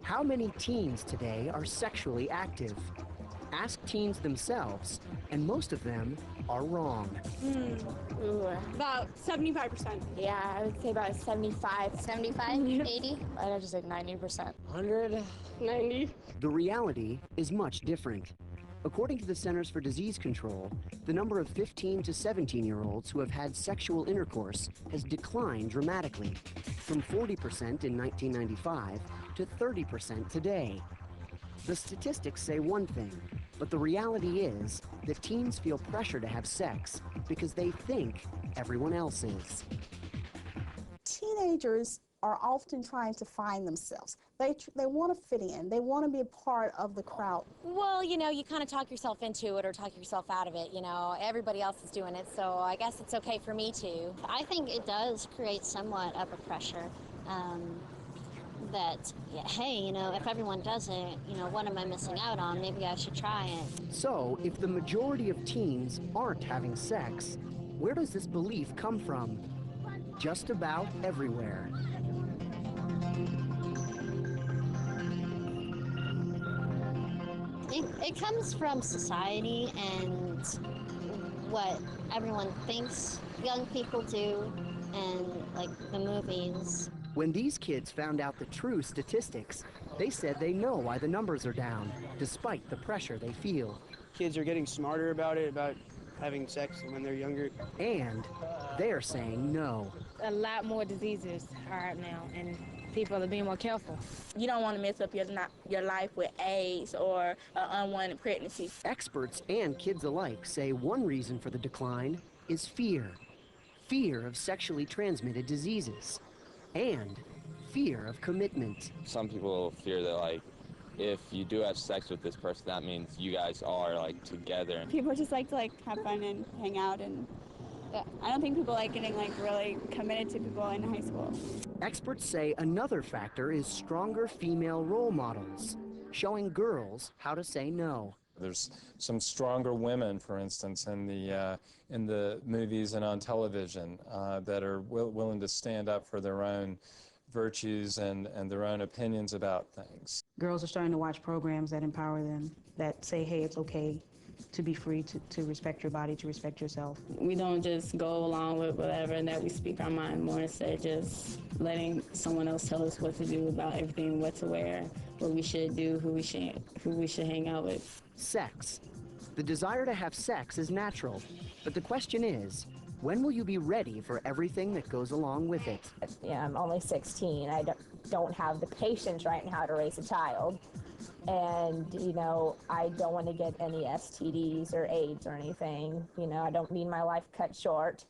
How many teens today are sexually active? Ask teens themselves, and most of them are wrong. About 75%. Yeah, I would say about 75. 75, 80? I'd just say 90%. 100, 90. The reality is much different. According to the Centers for Disease Control, the number of 15 to 17-year-olds who have had sexual intercourse has declined dramatically, from 40% in 1995 to 30% today. The statistics say one thing, but the reality is that teens feel pressure to have sex because they think everyone else is. Teenagers are often trying to find themselves. They want to fit in. They want to be a part of the crowd. Well, you know, you kind of talk yourself into it or talk yourself out of it, you know. Everybody else is doing it, so I guess it's okay for me too. I think it does create somewhat of a pressure that, yeah, hey, you know, if everyone does it, you know, what am I missing out on? Maybe I should try it. So, if the majority of teens aren't having sex, where does this belief come from? Just about everywhere. It comes from society and what everyone thinks young people do and, like, the movies. When these kids found out the true statistics, they said they know why the numbers are down, despite the pressure they feel. Kids are getting smarter about it, about having sex when they're younger. And they're saying no. A lot more diseases are out now, and people are being more careful. You don't want to mess up your life with AIDS or unwanted pregnancy. Experts and kids alike say one reason for the decline is fear. Fear of sexually transmitted diseases. And fear of commitment. Some people fear that, like, if you do have sex with this person, that means you guys are, like, together. People just like to have fun and hang out, and I don't think people like getting really committed to people in high school. Experts say another factor is stronger female role models, showing girls how to say no. There's some stronger women, for instance, in the movies and on television that are willing to stand up for their own virtues and their own opinions about things. Girls are starting to watch programs that empower them, that say, hey, it's okay to be free, to respect your body, to respect yourself. We don't just go along with whatever and that we speak our mind more instead of just letting someone else tell us what to do about everything, what to wear, what we should do, who we should hang out with. Sex. The desire to have sex is natural, but the question is, when will you be ready for everything that goes along with it? Yeah, I'm only 16. I don't have the patience right now to raise a child. And, you know, I don't want to get any STDs or AIDS or anything. You know, I don't need my life cut short.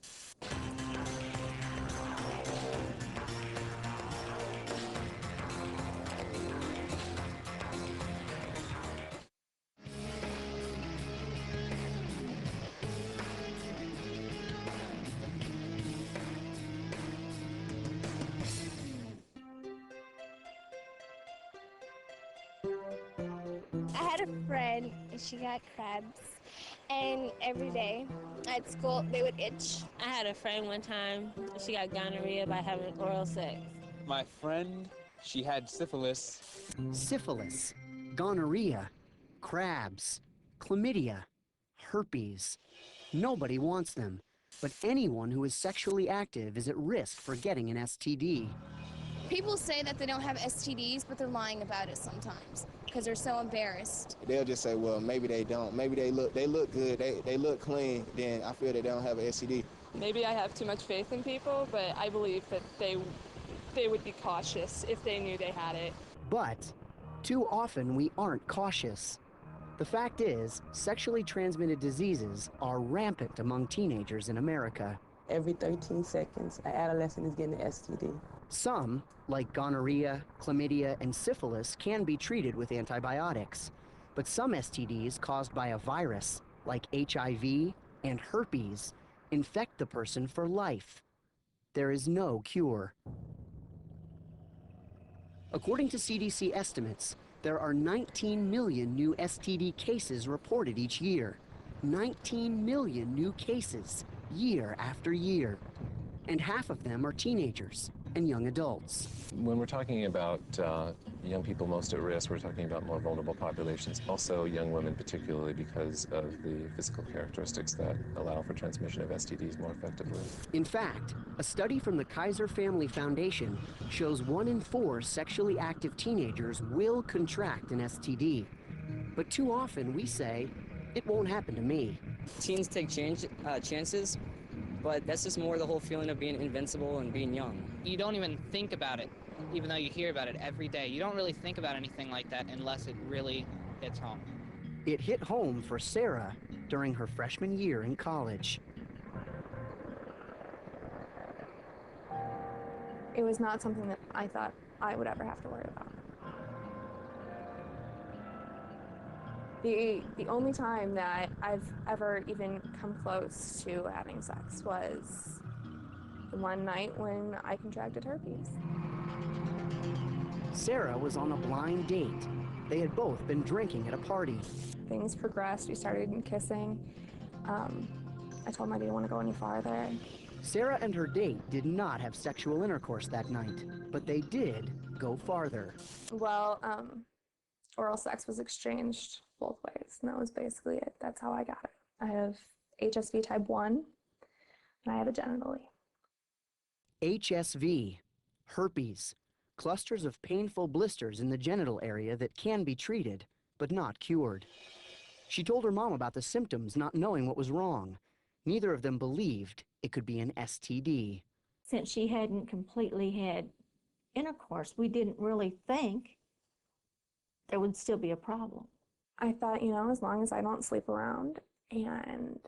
I had a friend and she got crabs, and every day at school they would itch. I had a friend one time, she got gonorrhea by having oral sex. My friend, she had syphilis. Syphilis, gonorrhea, crabs, chlamydia, herpes. Nobody wants them, but anyone who is sexually active is at risk for getting an STD. People say that they don't have STDs, but they're lying about it sometimes because they're so embarrassed. They'll just say, well, maybe they don't. Maybe they look good, they look clean, then I feel they don't have an STD. Maybe I have too much faith in people, but I believe that they would be cautious if they knew they had it. But too often we aren't cautious. The fact is, sexually transmitted diseases are rampant among teenagers in America. Every 13 seconds, an adolescent is getting an STD. Some, like gonorrhea, chlamydia, and syphilis, can be treated with antibiotics. But some STDs caused by a virus, like HIV and herpes, infect the person for life. There is no cure. According to CDC estimates, there are 19 million new STD cases reported each year. 19 million new cases, year after year. And half of them are teenagers and young adults. When we're talking about young people most at risk. We're talking about more vulnerable populations. Also young women, particularly because of the physical characteristics that allow for transmission of STDs more effectively. In fact, a study from the Kaiser Family Foundation shows 1 in 4 sexually active teenagers will contract an STD. But too often we say, it won't happen to me. Teens take chances, but that's just more the whole feeling of being invincible and being young. You don't even think about it, even though you hear about it every day. You don't really think about anything like that unless it really hits home. It hit home for Sarah during her freshman year in college. It was not something that I thought I would ever have to worry about. The only time that I've ever even come close to having sex was the one night when I contracted herpes. Sarah was on a blind date. They had both been drinking at a party. Things progressed. We started kissing. I told him I didn't want to go any farther. Sarah and her date did not have sexual intercourse that night, but they did go farther. Well, oral sex was exchanged both ways, and that was basically it. That's how I got it. I have HSV type 1, and I have a genitally. HSV, herpes, clusters of painful blisters in the genital area that can be treated, but not cured. She told her mom about the symptoms, not knowing what was wrong. Neither of them believed it could be an STD. Since she hadn't completely had intercourse, we didn't really think there would still be a problem. I thought, you know, as long as I don't sleep around and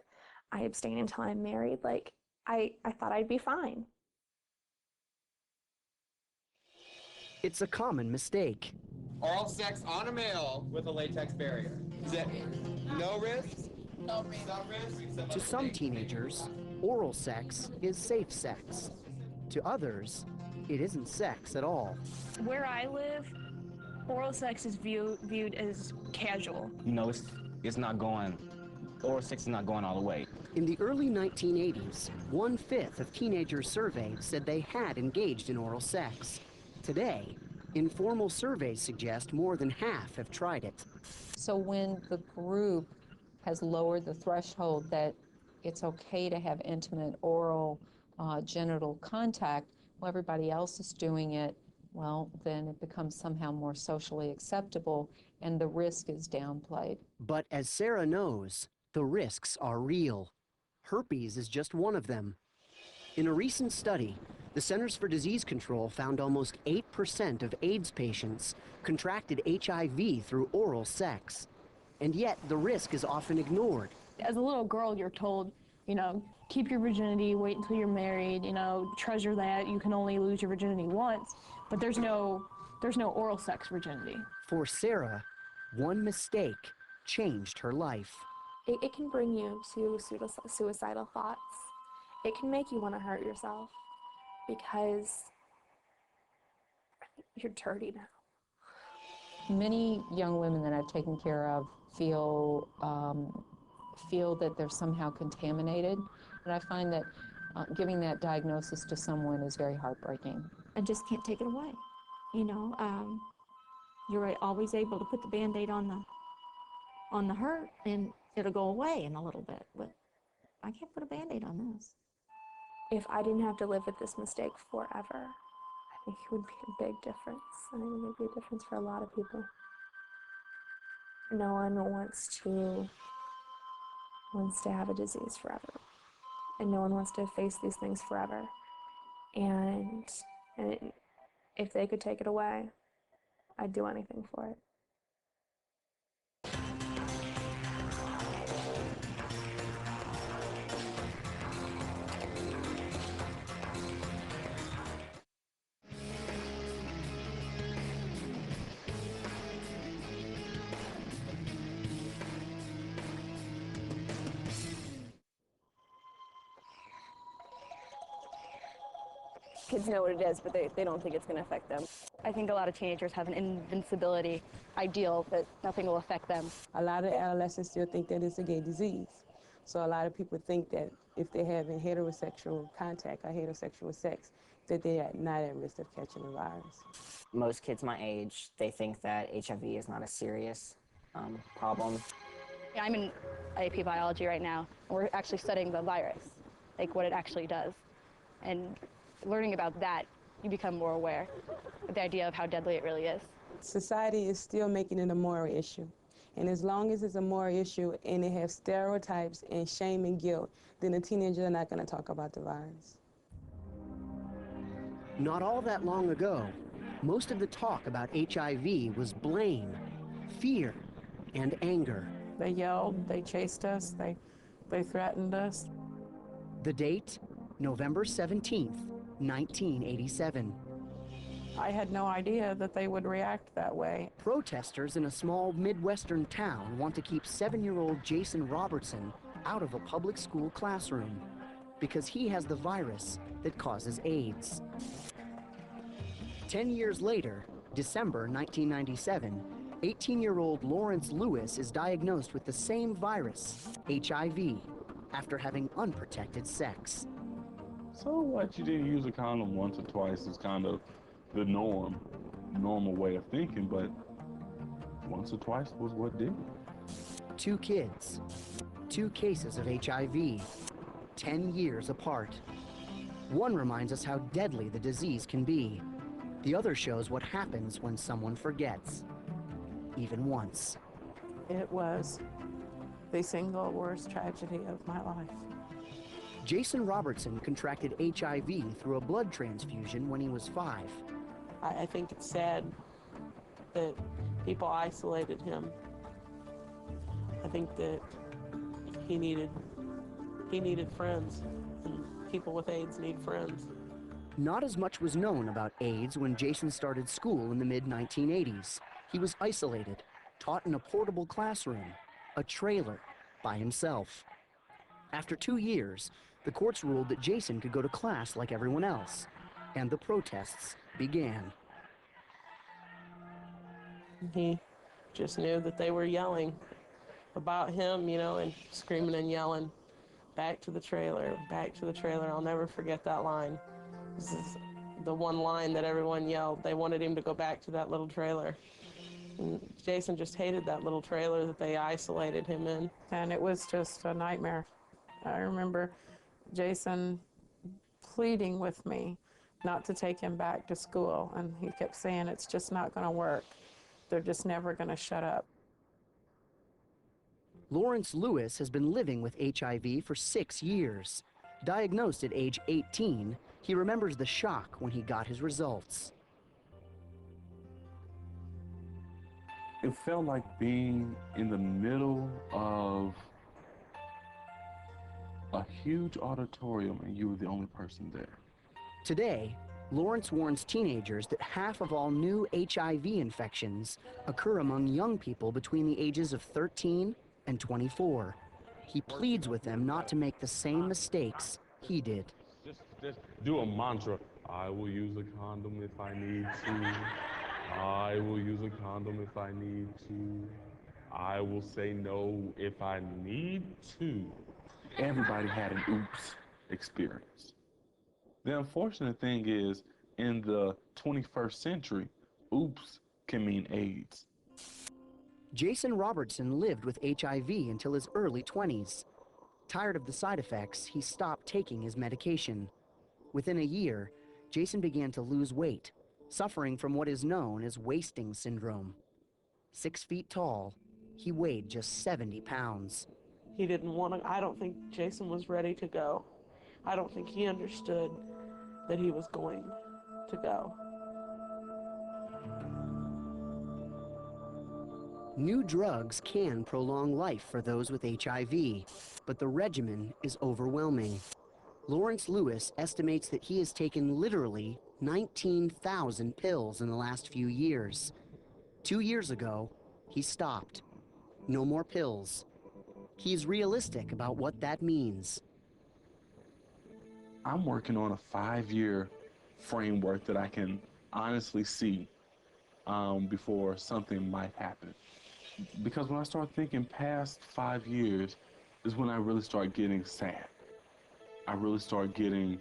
I abstain until I'm married, like, I thought I'd be fine. It's a common mistake. Oral sex on a male with a latex barrier. Is that no risk? No risk. Some risk? To some teenagers, oral sex is safe sex. To others, it isn't sex at all. Where I live, oral sex is viewed as casual. You know, it's not going, oral sex is not going all the way. In the early 1980s, 1/5 of teenagers surveyed said they had engaged in oral sex. Today, informal surveys suggest more than half have tried it. So when the group has lowered the threshold that it's okay to have intimate oral genital contact, while everybody else is doing it, well, then it becomes somehow more socially acceptable and the risk is downplayed. But as Sarah knows, the risks are real. Herpes is just one of them. In a recent study, the Centers for Disease Control found almost 8% of AIDS patients contracted HIV through oral sex. And yet, the risk is often ignored. As a little girl, you're told, you know, keep your virginity, wait until you're married, you know, treasure that. You can only lose your virginity once, but there's no oral sex virginity. For Sarah, one mistake changed her life. It can bring you to suicidal thoughts. It can make you want to hurt yourself because you're dirty now. Many young women that I've taken care of feel that they're somehow contaminated, and I find that giving that diagnosis to someone is very heartbreaking. I just can't take it away. You know, you're always able to put the Band-Aid on the hurt, and it'll go away in a little bit, but I can't put a Band-Aid on this. If I didn't have to live with this mistake forever, I think it would be a big difference. I think it would be a difference for a lot of people. No one wants to have a disease forever. And no one wants to face these things forever. And if they could take it away, I'd do anything for it. Kids know what it is, but they don't think it's going to affect them. I think a lot of teenagers have an invincibility ideal that nothing will affect them. A lot of adolescents still think that it's a gay disease. So a lot of people think that if they're having heterosexual contact or heterosexual sex, that they are not at risk of catching the virus. Most kids my age, they think that HIV is not a serious problem. I'm in AP biology right now. We're actually studying the virus, like what it actually does. And learning about that, you become more aware of the idea of how deadly it really is. Society is still making it a moral issue. And as long as it's a moral issue and it has stereotypes and shame and guilt, then the teenagers are not going to talk about the virus. Not all that long ago, most of the talk about HIV was blame, fear, and anger. They yelled, they chased us, they threatened us. The date, November 17th, 1987. I had no idea that they would react that way. Protesters in a small Midwestern town want to keep 7-year-old Jason Robertson out of a public school classroom because he has the virus that causes AIDS. 10 years later, December 1997, 18-year-old Lawrence Lewis is diagnosed with the same virus, HIV, after having unprotected sex. So what, you didn't use a condom once or twice is kind of the normal way of thinking, but once or twice was what did it. 2 kids, 2 cases of HIV, 10 years apart. One reminds us how deadly the disease can be. The other shows what happens when someone forgets, even once. It was the single worst tragedy of my life. Jason Robertson contracted HIV through a blood transfusion when he was 5. I think it's sad that people isolated him. I think that he needed friends, and people with AIDS need friends. Not as much was known about AIDS when Jason started school in the mid-1980s. He was isolated, taught in a portable classroom, a trailer, by himself. After 2 years, the courts ruled that Jason could go to class like everyone else, and the protests began. He just knew that they were yelling about him, you know, and screaming and yelling, back to the trailer, back to the trailer. I'll never forget that line. This is the one line that everyone yelled. They wanted him to go back to that little trailer. And Jason just hated that little trailer that they isolated him in. And it was just a nightmare. I remember Jason pleading with me not to take him back to school. And he kept saying, it's just not going to work. They're just never going to shut up. Lawrence Lewis has been living with HIV for 6 years. Diagnosed at age 18, he remembers the shock when he got his results. It felt like being in the middle of a huge auditorium and you were the only person there. Today, Lawrence warns teenagers that half of all new HIV infections occur among young people between the ages of 13 and 24. He pleads with them not to make the same mistakes he did. Just do a mantra. I will use a condom if I need to. I will use a condom if I need to. I will say no if I need to. Everybody had an oops experience. The unfortunate thing is, in the 21st century, oops can mean AIDS. Jason Robertson lived with HIV until his early 20s. Tired of the side effects, he stopped taking his medication. Within a year, Jason began to lose weight, suffering from what is known as wasting syndrome. 6 feet tall, he weighed just 70 pounds. He didn't want to, I don't think Jason was ready to go. I don't think he understood that he was going to go. New drugs can prolong life for those with HIV, but the regimen is overwhelming. Lawrence Lewis estimates that he has taken literally 19,000 pills in the last few years. 2 years ago, he stopped. No more pills. He's realistic about what that means. I'm working on a 5-year framework that I can honestly see before something might happen. Because when I start thinking past 5 years is when I really start getting sad. I really start getting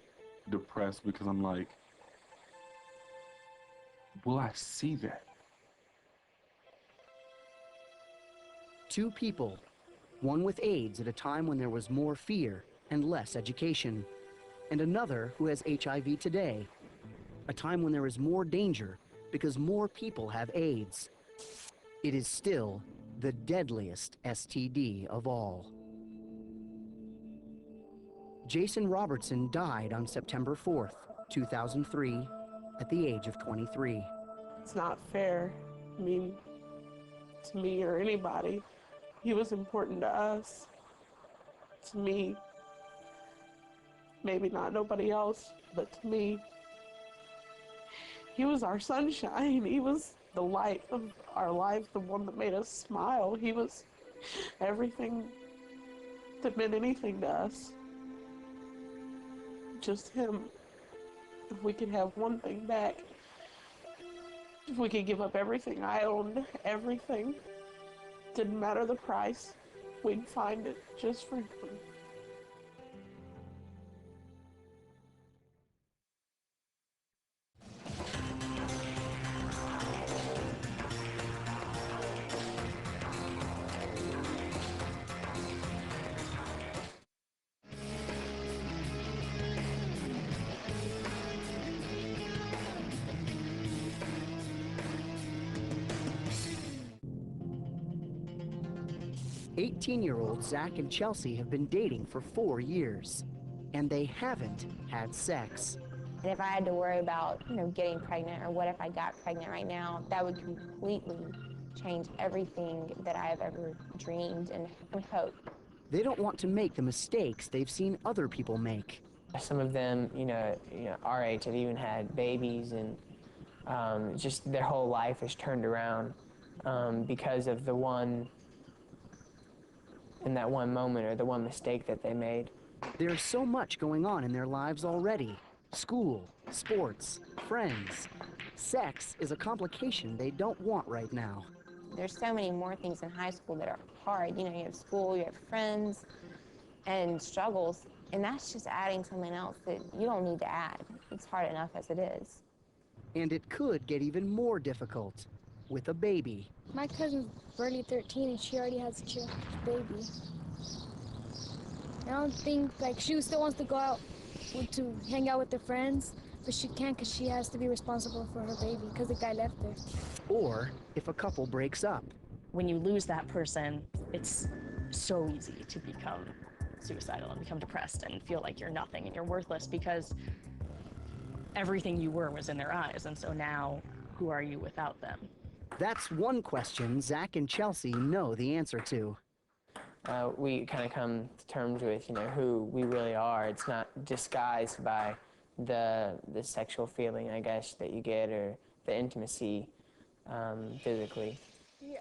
depressed because I'm like, will I see that? Two people, one with AIDS at a time when there was more fear and less education, and another who has HIV today, a time when there is more danger because more people have AIDS. It is still the deadliest STD of all. Jason Robertson died on September 4th, 2003, at the age of 23. It's not fair, I mean, to me or anybody. He was important to us, to me. Maybe not nobody else, but to me. He was our sunshine. He was the light of our life, the one that made us smile. He was everything that meant anything to us. Just him. If we could have one thing back, if we could give up everything I owned, everything, didn't matter the price, we'd find it just for him. "18-year-old Zach and Chelsea have been dating for 4 years, and they haven't had sex. And if I had to worry about, getting pregnant, or what if I got pregnant right now, that would completely change everything that I have ever dreamed and hoped. They don't want to make the mistakes they've seen other people make. Some of them, our age have even had babies, and just their whole life is turned around because of the one, in that one moment or the one mistake that they made. There's so much going on in their lives already. School, sports, friends. Sex is a complication they don't want right now. There's so many more things in high school that are hard. You have school, you have friends, and struggles, and that's just adding something else that you don't need to add. It's hard enough as it is. And it could get even more difficult with a baby. My cousin's barely 13 and she already has a baby. I don't think, she still wants to go out to hang out with her friends, but she can't because she has to be responsible for her baby because the guy left her. Or if a couple breaks up. When you lose that person, it's so easy to become suicidal and become depressed and feel like you're nothing and you're worthless because everything you were was in their eyes, and so now who are you without them? That's one question Zach and Chelsea know the answer to. We kind of come to terms with, who we really are. It's not disguised by the sexual feeling, I guess, that you get, or the intimacy physically. Yeah.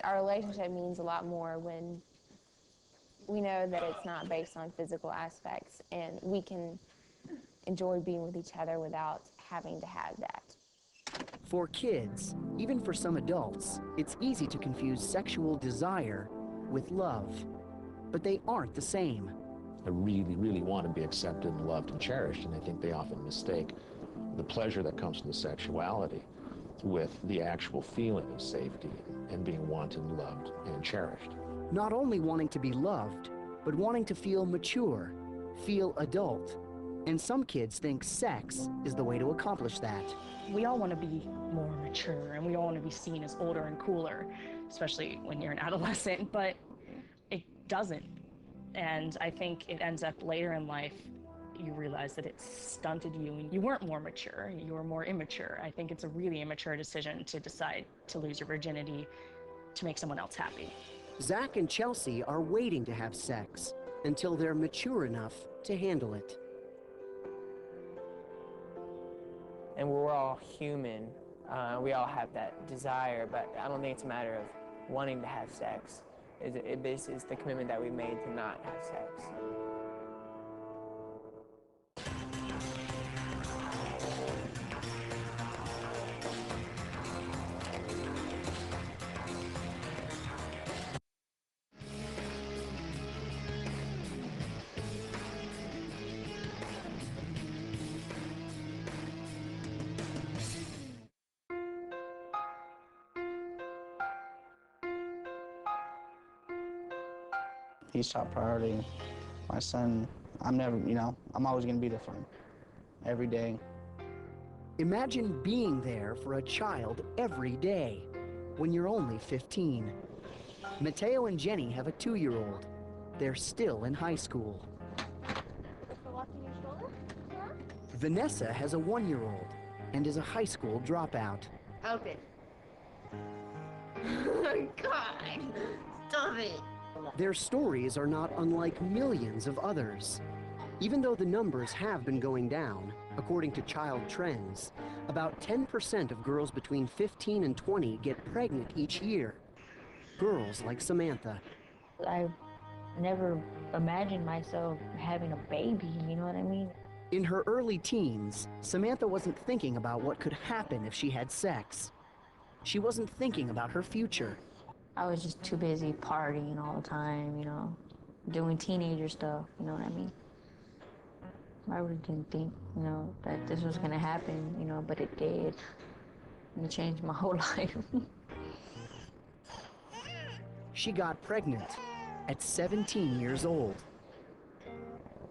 Our relationship means a lot more when we know that it's not based on physical aspects, and we can enjoy being with each other without having to have that. For kids, even for some adults, it's easy to confuse sexual desire with love, but they aren't the same. I really, really want to be accepted and loved and cherished, and I think they often mistake the pleasure that comes from the sexuality with the actual feeling of safety and being wanted, loved, and cherished. Not only wanting to be loved, but wanting to feel mature, feel adult. And some kids think sex is the way to accomplish that. We all want to be more mature, and we all want to be seen as older and cooler, especially when you're an adolescent, but it doesn't. And I think it ends up later in life, you realize that it stunted you, and you weren't more mature, you were more immature. I think it's a really immature decision to decide to lose your virginity to make someone else happy. Zach and Chelsea are waiting to have sex until they're mature enough to handle it. And we're all human. We all have that desire, but I don't think it's a matter of wanting to have sex. It's the commitment that we made to not have sex. He's top priority. My son, I'm never, you know, I'm always going to be there for him every day. Imagine being there for a child every day when you're only 15. Mateo and Jenny have a 2-year-old. They're still in high school. Vanessa has a 1-year-old and is a high school dropout. Open. Oh my God, stop it. Their stories are not unlike millions of others. Even though the numbers have been going down, according to Child Trends, about 10% of girls between 15 and 20 get pregnant each year. Girls like Samantha. I never imagined myself having a baby, you know what I mean? In her early teens, Samantha wasn't thinking about what could happen if she had sex. She wasn't thinking about her future. I was just too busy partying all the time, you know, doing teenager stuff, you know what I mean? I really didn't think, you know, that this was gonna happen, you know, but it did. And it changed my whole life. She got pregnant at 17 years old.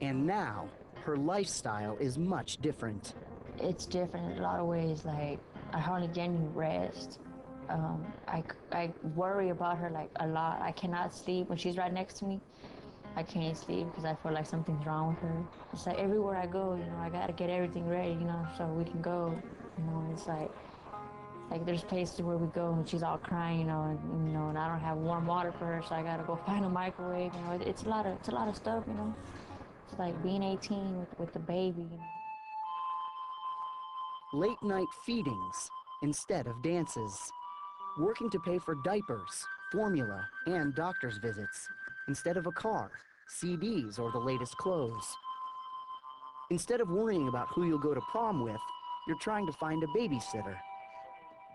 And now, her lifestyle is much different. It's different in a lot of ways. Like, I hardly get any rest. I worry about her like a lot. I cannot sleep when she's right next to me. I can't sleep because I feel like something's wrong with her. It's like everywhere I go, you know, I gotta get everything ready, you know, so we can go. You know, it's like there's places where we go and she's all crying, you know, and I don't have warm water for her, so I gotta go find a microwave. You know, it's a lot of stuff, you know. It's like being 18 with the baby. You know. Late night feedings instead of dances. Working to pay for diapers, formula, and doctor's visits instead of a car, CDs, or the latest clothes. Instead of worrying about who you'll go to prom with, you're trying to find a babysitter.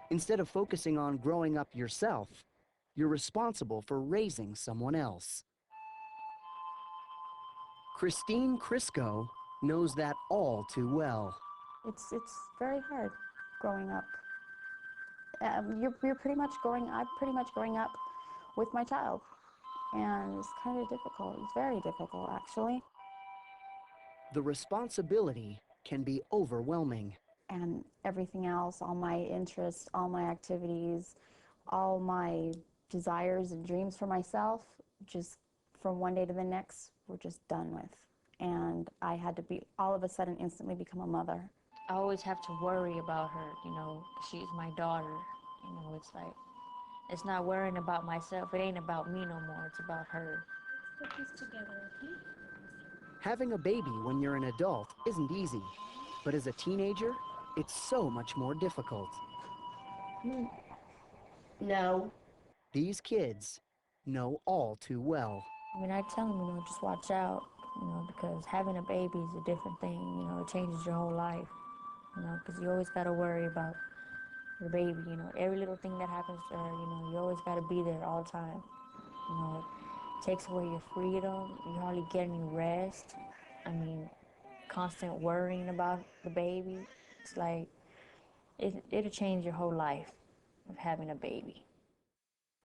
Instead of focusing on growing up yourself, you're responsible for raising someone else. Christine Crisco knows that all too well. It's very hard growing up. You're pretty much I'm pretty much growing up with my child. And it's kind of difficult. It's very difficult, actually. The responsibility can be overwhelming. And everything else, all my interests, all my activities, all my desires and dreams for myself, just from one day to the next, were just done with. And I had to be, all of a sudden, instantly become a mother. I always have to worry about her, you know, she's my daughter. You know, it's like, it's not worrying about myself. It ain't about me no more. It's about her. Let's put this together, okay? Having a baby when you're an adult isn't easy, but as a teenager, it's so much more difficult. No. These kids know all too well. I mean, I tell them, you know, just watch out, you know, because having a baby is a different thing. You know, it changes your whole life, you know, because you always got to worry about your baby, you know. Every little thing that happens to her, you know, you always got to be there all the time. You know, it takes away your freedom. You hardly get any rest. I mean, constant worrying about the baby. It's like, it'll change your whole life of having a baby.